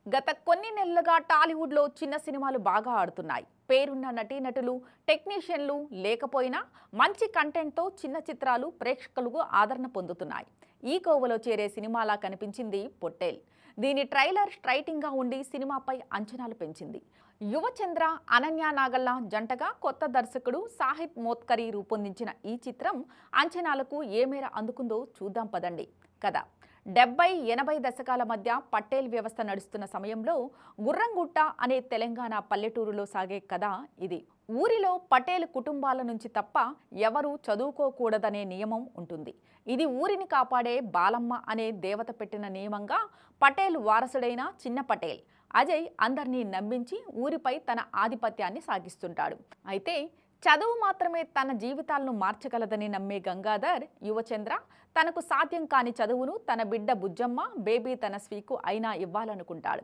గత కొన్ని నెలలుగా టాలీవుడ్లో చిన్న సినిమాలు బాగా ఆడుతున్నాయి. పేరున్న నటీనటులు, టెక్నీషియన్లు లేకపోయినా మంచి కంటెంట్తో చిన్న చిత్రాలు ప్రేక్షకులకు ఆదరణ పొందుతున్నాయి. ఈ కోవలో చేరే సినిమాలా కనిపించింది పొట్టేల్. దీని ట్రైలర్ స్ట్రైటింగ్గా ఉండి సినిమాపై అంచనాలు పెంచింది. యువచంద్ర, అనన్య నాగల్ల జంటగా కొత్త దర్శకుడు సాహిత్ మోత్కరి రూపొందించిన ఈ చిత్రం అంచనాలకు ఏ మేర అందుకుందో చూద్దాం పదండి. కథ 70-80 దశకాల మధ్య పటేల్ వ్యవస్థ నడుస్తున్న సమయంలో గుర్రంగుట్ట అనే తెలంగాణ పల్లెటూరులో సాగే కథ ఇది. ఊరిలో పటేల్ కుటుంబాల నుంచి తప్ప ఎవరూ చదువుకోకూడదనే నియమం ఉంటుంది. ఇది ఊరిని కాపాడే బాలమ్మ అనే దేవత పెట్టిన నియమంగా పటేల్ వారసుడైన చిన్న పటేల్ అజయ్ అందరినీ నమ్మించి ఊరిపై తన ఆధిపత్యాన్ని సాగిస్తుంటాడు. అయితే చదువు మాత్రమే తన జీవితాలను మార్చగలదని నమ్మే గంగాధర్ యువచంద్ర తనకు సాధ్యం కాని చదువును తన బిడ్డ బుజ్జమ్మ, బేబీ తనస్వీకు అయినా ఇవ్వాలనుకుంటాడు.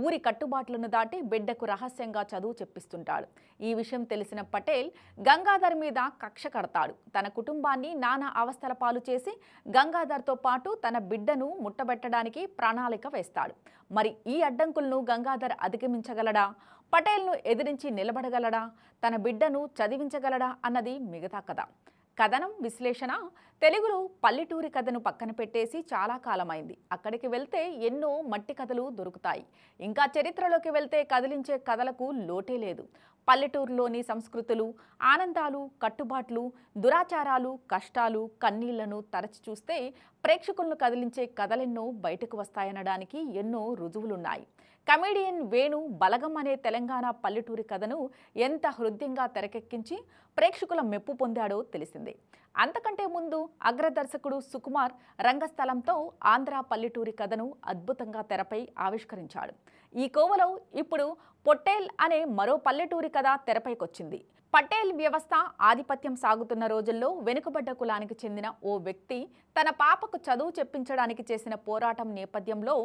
ఊరి కట్టుబాట్లను దాటి బిడ్డకు రహస్యంగా చదువు చెప్పిస్తుంటాడు. ఈ విషయం తెలిసిన పటేల్ గంగాధర్ మీద కక్ష కడతాడు. తన కుటుంబాన్ని నానా అవస్థల పాలు చేసి గంగాధర్తో పాటు తన బిడ్డను ముట్టబెట్టడానికి ప్రణాళిక వేస్తాడు. మరి ఈ అడ్డంకులను గంగాధర్ అధిగమించగలడా? పటేల్ను ఎదిరించి నిలబడగలడా? తన బిడ్డను చదివించగలడా అన్నది మిగతా కథ. కథనం విశ్లేషణ: తెలుగులో పల్లెటూరి కథను పక్కన పెట్టేసి చాలా కాలమైంది. అక్కడికి వెళ్తే ఎన్నో మట్టి కథలు దొరుకుతాయి. ఇంకా చరిత్రలోకి వెళ్తే కదిలించే కథలకు లోటే లేదు. పల్లెటూరులోని సంస్కృతులు, ఆనందాలు, కట్టుబాట్లు, దురాచారాలు, కష్టాలు, కన్నీళ్లను తరచి చూస్తే ప్రేక్షకులను కదిలించే కథలెన్నో బయటకు వస్తాయనడానికి ఎన్నో రుజువులున్నాయి. కమెడియన్ వేణు బలగం అనే తెలంగాణ పల్లెటూరి కథను ఎంత హృదయంగా తెరకెక్కించి ప్రేక్షకుల మెప్పు పొందాడో తెలిసిందే. అంతకంటే ముందు అగ్రదర్శకుడు సుకుమార్ రంగస్థలంతో ఆంధ్ర పల్లెటూరి కథను అద్భుతంగా తెరపై ఆవిష్కరించాడు. ఈ కోవలో ఇప్పుడు పొట్టేల్ అనే మరో పల్లెటూరి కథ తెరపైకొచ్చింది. పటేల్ వ్యవస్థ ఆధిపత్యం సాగుతున్న రోజుల్లో వెనుకబడ్డ కులానికి చెందిన ఓ వ్యక్తి తన పాపకు చదువు చెప్పించడానికి చేసిన పోరాటం నేపథ్యంలో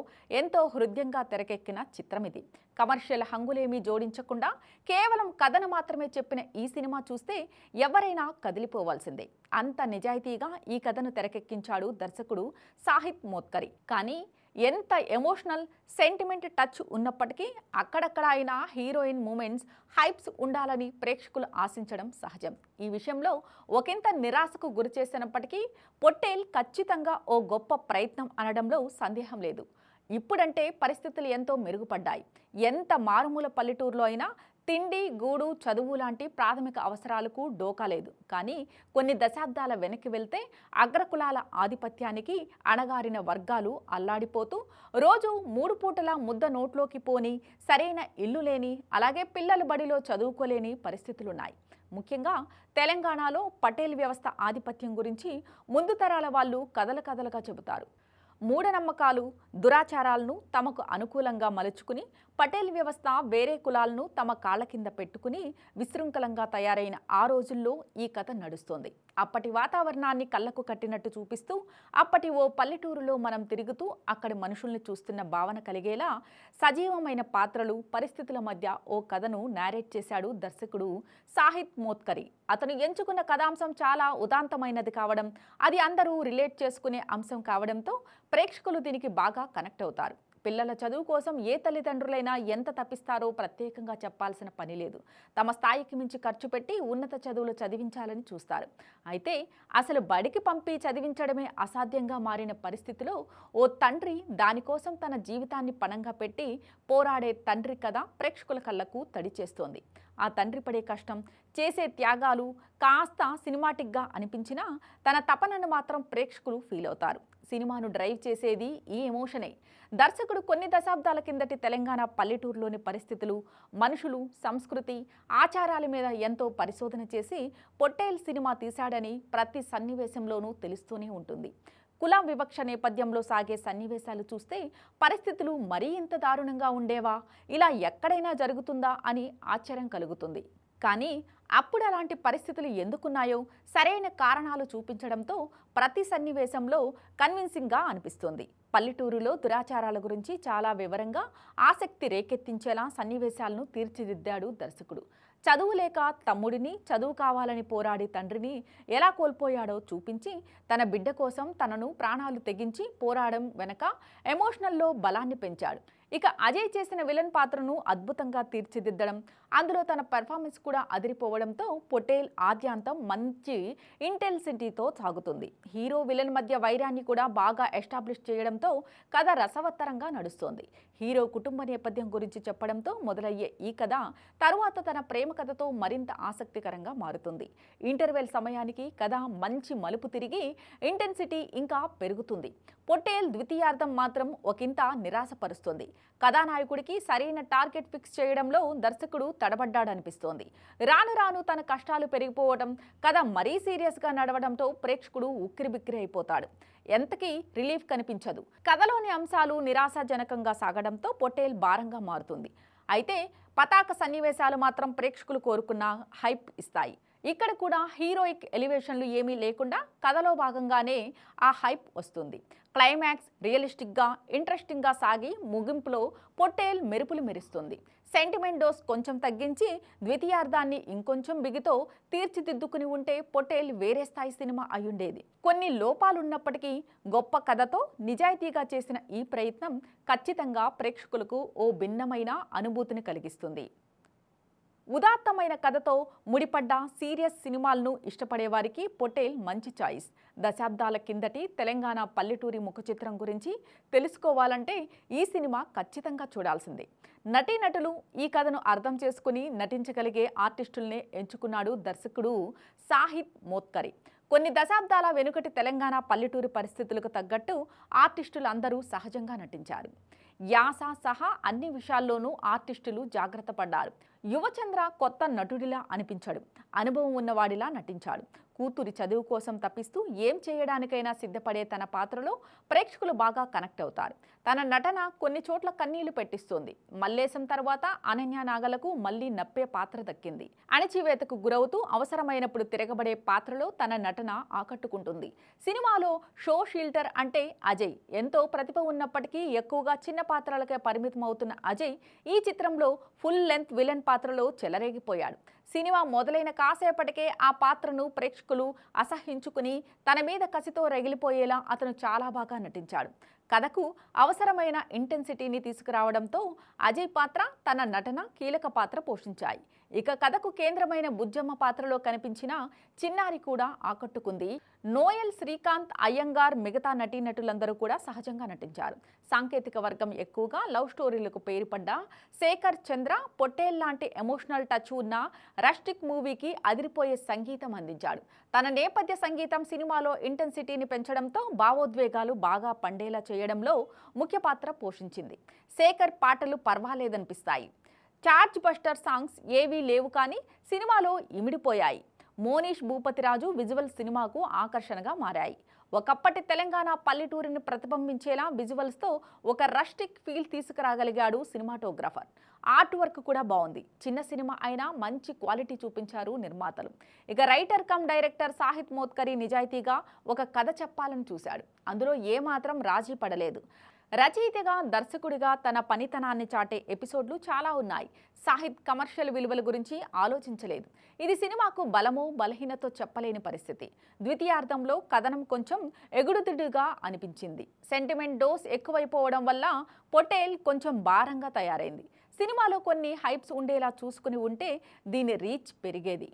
ఎంతో హృదయంగా తెరకెక్కిన చిత్రం ఇది. కమర్షియల్ హంగులేమీ జోడించకుండా కేవలం కథను మాత్రమే చెప్పిన ఈ సినిమా చూస్తే ఎవరైనా కదిలిపోవాల్సిందే. అంత నిజాయితీగా ఈ కథను తెరకెక్కించాడు దర్శకుడు సాహిత్ మోత్కరి. కానీ ఎంత ఎమోషనల్, సెంటిమెంట్ టచ్ ఉన్నప్పటికీ అక్కడక్కడ అయినా హీరోయిన్ మూమెంట్స్, హైప్స్ ఉండాలని ప్రేక్షకులు ఆశించడం సహజం. ఈ విషయంలో ఒకంత నిరాశకు గురిచేసినప్పటికీ పొట్టేల్ ఖచ్చితంగా ఓ గొప్ప ప్రయత్నం అనడంలో సందేహం లేదు. ఇప్పుడంటే పరిస్థితులు ఎంతో మెరుగుపడ్డాయి. ఎంత మారుమూల పల్లెటూరులో అయినా తిండి, గూడు, చదువు లాంటి ప్రాథమిక అవసరాలకు డోకా లేదు. కానీ కొన్ని దశాబ్దాల వెనక్కి వెళ్తే అగ్రకులాల ఆధిపత్యానికి అణగారిన వర్గాలు అల్లాడిపోతూ రోజు 3 పూటల ముద్ద నోట్లోకి పోని, సరైన ఇల్లు లేని, అలాగే పిల్లలు బడిలో చదువుకోలేని పరిస్థితులున్నాయి. ముఖ్యంగా తెలంగాణలో పటేల్ వ్యవస్థ ఆధిపత్యం గురించి ముందు తరాల వాళ్ళు కథలుగా చెబుతారు. మూఢనమ్మకాలు, దురాచారాలను తమకు అనుకూలంగా మలుచుకుని పటేల్ వ్యవస్థ వేరే కులాలను తమ కాళ్ల కింద పెట్టుకుని విశృంఖలంగా తయారైన ఆ రోజుల్లో ఈ కథ నడుస్తోంది. అప్పటి వాతావరణాన్ని కళ్లకు కట్టినట్టు చూపిస్తూ అప్పటి ఓ పల్లెటూరులో మనం తిరుగుతూ అక్కడి మనుషుల్ని చూస్తున్న భావన కలిగేలా సజీవమైన పాత్రలు, పరిస్థితుల మధ్య ఓ కథను నేరేట్ చేశాడు దర్శకుడు సాహిత్ మోత్కరి. అతను ఎంచుకున్న కథాంశం చాలా ఉదాంతమైనది కావడం, అది అందరూ రిలేట్ చేసుకునే అంశం కావడంతో ప్రేక్షకులు దీనికి బాగా కనెక్ట్ అవుతారు. పిల్లల చదువు కోసం ఏ తల్లిదండ్రులైనా ఎంత తప్పిస్తారో ప్రత్యేకంగా చెప్పాల్సిన పని లేదు. తమ స్థాయికి మించి ఖర్చు పెట్టి ఉన్నత చదువులు చదివించాలని చూస్తారు. అయితే అసలు బడికి పంపి చదివించడమే అసాధ్యంగా మారిన పరిస్థితిలో ఓ తండ్రి దానికోసం తన జీవితాన్ని పణంగా పెట్టి పోరాడే తండ్రి కథ ప్రేక్షకుల కళ్లకు తడి చేస్తోంది. ఆ తండ్రి పడే కష్టం, చేసే త్యాగాలు కాస్త సినిమాటిక్గా అనిపించినా తన తపనను మాత్రం ప్రేక్షకులు ఫీల్ అవుతారు. సినిమాను డ్రైవ్ చేసేది ఈ ఎమోషనే. దర్శకుడు కొన్ని దశాబ్దాల కిందటి తెలంగాణ పల్లెటూరులోని పరిస్థితులు, మనుషులు, సంస్కృతి, ఆచారాల మీద ఎంతో పరిశోధన చేసి పొట్టేల్ సినిమా తీశాడని ప్రతి సన్నివేశంలోనూ తెలుస్తూనే ఉంటుంది. కుల వివక్ష నేపథ్యంలో సాగే సన్నివేశాలు చూస్తే పరిస్థితులు మరీ ఇంత దారుణంగా ఉండేవా, ఇలా ఎక్కడైనా జరుగుతుందా అని ఆశ్చర్యం కలుగుతుంది. కానీ అప్పుడు అలాంటి పరిస్థితులు ఎందుకున్నాయో సరైన కారణాలు చూపించడంతో ప్రతి సన్నివేశంలో కన్విన్సింగ్గా అనిపిస్తుంది. పల్లెటూరులో దురాచారాల గురించి చాలా వివరంగా, ఆసక్తి రేకెత్తించేలా సన్నివేశాలను తీర్చిదిద్దాడు దర్శకుడు. చదువు లేక తమ్ముడిని, చదువు కావాలని పోరాడి తండ్రిని ఎలా కోల్పోయాడో చూపించి తన బిడ్డ కోసం తనను ప్రాణాలు తెగించి పోరాడడం వెనక ఎమోషనల్లో బలాన్ని పెంచాడు. ఇక అజయ్ చేసిన విలన్ పాత్రను అద్భుతంగా తీర్చిదిద్దడం, అందులో తన పెర్ఫార్మెన్స్ కూడా అదిరిపోవడంతో పొటేల్ ఆద్యాంతం మంచి ఇంటెన్సిటీతో సాగుతుంది. హీరో విలన్ మధ్య వైరాన్ని కూడా బాగా ఎస్టాబ్లిష్ చేయడంతో కథ రసవత్తరంగా నడుస్తోంది. హీరో కుటుంబ నేపథ్యం గురించి చెప్పడంతో మొదలయ్యే ఈ కథ తరువాత తన ప్రేమ కథతో మరింత ఆసక్తికరంగా మారుతుంది. ఇంటర్వెల్ సమయానికి కథ మంచి మలుపు తిరిగి ఇంటెన్సిటీ ఇంకా పెరుగుతుంది. పొటేల్ ద్వితీయార్థం మాత్రం ఒకంత నిరాశపరుస్తుంది. కథానాయకుడికి సరైన టార్గెట్ ఫిక్స్ చేయడంలో దర్శకుడు తడబడ్డాడనిపిస్తోంది. రాను రాను తన కష్టాలు పెరిగిపోవడం, కథ మరీ సీరియస్గా నడవడంతో ప్రేక్షకుడు ఉక్కిరిబిక్కిరి అయిపోతాడు. ఎంతకీ రిలీఫ్ కనిపించదు. కథలోని అంశాలు నిరాశాజనకంగా సాగడంతో పొటేల్ భారంగా మారుతుంది. అయితే పతాక సన్నివేశాలు మాత్రం ప్రేక్షకులు కోరుకున్న హైప్ ఇస్తాయి. ఇక్కడ కూడా హీరోయిక్ ఎలివేషన్లు ఏమీ లేకుండా కథలో భాగంగానే ఆ హైప్ వస్తుంది. క్లైమాక్స్ రియలిస్టిక్గా ఇంట్రెస్టింగ్గా సాగి ముగింపులో పొటేల్ మెరుపులు మెరుస్తుంది. సెంటిమెంట్ డోస్ కొంచెం తగ్గించి ద్వితీయార్థాన్ని ఇంకొంచెం బిగితో తీర్చిదిద్దుకుని ఉంటే పొటేల్ వేరే స్థాయి సినిమా అయ్యుండేది. కొన్ని లోపాలున్నప్పటికీ గొప్ప కథతో నిజాయితీగా చేసిన ఈ ప్రయత్నం ఖచ్చితంగా ప్రేక్షకులకు ఓ భిన్నమైన అనుభూతిని కలిగిస్తుంది. ఉదాత్తమైన కథతో ముడిపడ్డ సీరియస్ సినిమాలను ఇష్టపడేవారికి పొటేల్ మంచి చాయిస్. దశాబ్దాల కిందటి తెలంగాణ పల్లెటూరి ముఖ చిత్రం గురించి తెలుసుకోవాలంటే ఈ సినిమా ఖచ్చితంగా చూడాల్సిందే. నటీనటులు ఈ కథను అర్థం చేసుకుని నటించగలిగే ఆర్టిస్టుల్నే ఎంచుకున్నాడు దర్శకుడు సాహిద్ మోత్కరి. కొన్ని దశాబ్దాల వెనుకటి తెలంగాణ పల్లెటూరి పరిస్థితులకు తగ్గట్టు ఆర్టిస్టులందరూ సహజంగా నటించారు. యాస సహా అన్ని విషయాల్లోనూ ఆర్టిస్టులు జాగ్రత్త పడ్డారు. యువచంద్ర కొత్త నటుడిలా అనిపించాడు. అనుభవం ఉన్నవాడిలా నటించాడు. కూతురి చదువు కోసం తప్పిస్తూ ఏం చేయడానికైనా సిద్ధపడే తన పాత్రలో ప్రేక్షకులు బాగా కనెక్ట్ అవుతారు. తన నటన కొన్ని చోట్ల కన్నీళ్లు పెట్టిస్తోంది. మల్లేశం తర్వాత అనన్య నాగలకు మళ్లీ నప్పే పాత్ర దక్కింది. అణచివేతకు గురవుతూ అవసరమైనప్పుడు తిరగబడే పాత్రలో తన నటన ఆకట్టుకుంటుంది. సినిమాలో షో షీల్టర్ అంటే అజయ్. ఎంతో ప్రతిభ ఉన్నప్పటికీ ఎక్కువగా చిన్న పాత్రలకే పరిమితమవుతున్న అజయ్ ఈ చిత్రంలో ఫుల్ లెంత్ విలన్ పాత్రలో చెలరేగిపోయాడు. సినిమా మొదలైన కాసేపటికే ఆ పాత్రను ప్రేక్షకులు అసహించుకుని తన మీద కసితో రగిలిపోయేలా అతను చాలా బాగా నటించాడు. కథకు అవసరమైన ఇంటెన్సిటీని తీసుకురావడంతో అజయ్ పాత్ర, తన నటన కీలక పాత్ర పోషించాయి. ఇక కథకు కేంద్రమైన బుజ్జమ్మ పాత్రలో కనిపించిన చిన్నారి కూడా ఆకట్టుకుంది. నోయల్, శ్రీకాంత్, అయ్యంగార్, మిగతా నటీనటులందరూ కూడా సహజంగా నటించారు. సాంకేతిక వర్గం ఎక్కువగా లవ్ స్టోరీలకు పేరుపడ్డ శేఖర్ చంద్ర పొటేల్ లాంటి ఎమోషనల్ టచ్ ఉన్న రస్టిక్ మూవీకి అదిరిపోయే సంగీతం అందించాడు. తన నేపథ్య సంగీతం సినిమాలో ఇంటెన్సిటీని పెంచడంతో భావోద్వేగాలు బాగా పండేలా చేయడంలో ముఖ్య పాత్ర పోషించింది. శేఖర్ పాటలు పర్వాలేదనిపిస్తాయి. చార్జ్ బస్టర్ సాంగ్స్ ఏవీ లేవు కానీ సినిమాలో ఇమిడిపోయాయి. మోనీష్ భూపతిరాజు విజువల్ సినిమాకు ఆకర్షణగా మారాయి. ఒకప్పటి తెలంగాణ పల్లెటూరిని ప్రతిబింబించేలా విజువల్స్తో ఒక రస్టిక్ ఫీల్ తీసుకురాగలిగాడు సినిమాటోగ్రాఫర్. ఆర్ట్ వర్క్ కూడా బాగుంది. చిన్న సినిమా అయినా మంచి క్వాలిటీ చూపించారు నిర్మాతలు. ఇక రైటర్ కమ్ డైరెక్టర్ సాహిద్ మోత్కరి నిజాయితీగా ఒక కథ చెప్పాలని చూశాడు. అందులో ఏమాత్రం రాజీ పడలేదు. రచయితగా, దర్శకుడిగా తన పనితనాన్ని చాటే ఎపిసోడ్లు చాలా ఉన్నాయి. సాహిద్ కమర్షియల్ విలువల గురించి ఆలోచించలేదు. ఇది సినిమాకు బలమో బలహీనతో చెప్పలేని పరిస్థితి. ద్వితీయార్థంలో కథనం కొంచెం ఎగుడుదిడ్డుగా అనిపించింది. సెంటిమెంట్ డోస్ ఎక్కువైపోవడం వల్ల పొటేల్ కొంచెం భారంగా తయారైంది. సినిమాలో కొన్ని హైప్స్ ఉండేలా చూసుకుని ఉంటే దీని రీచ్ పెరిగేది.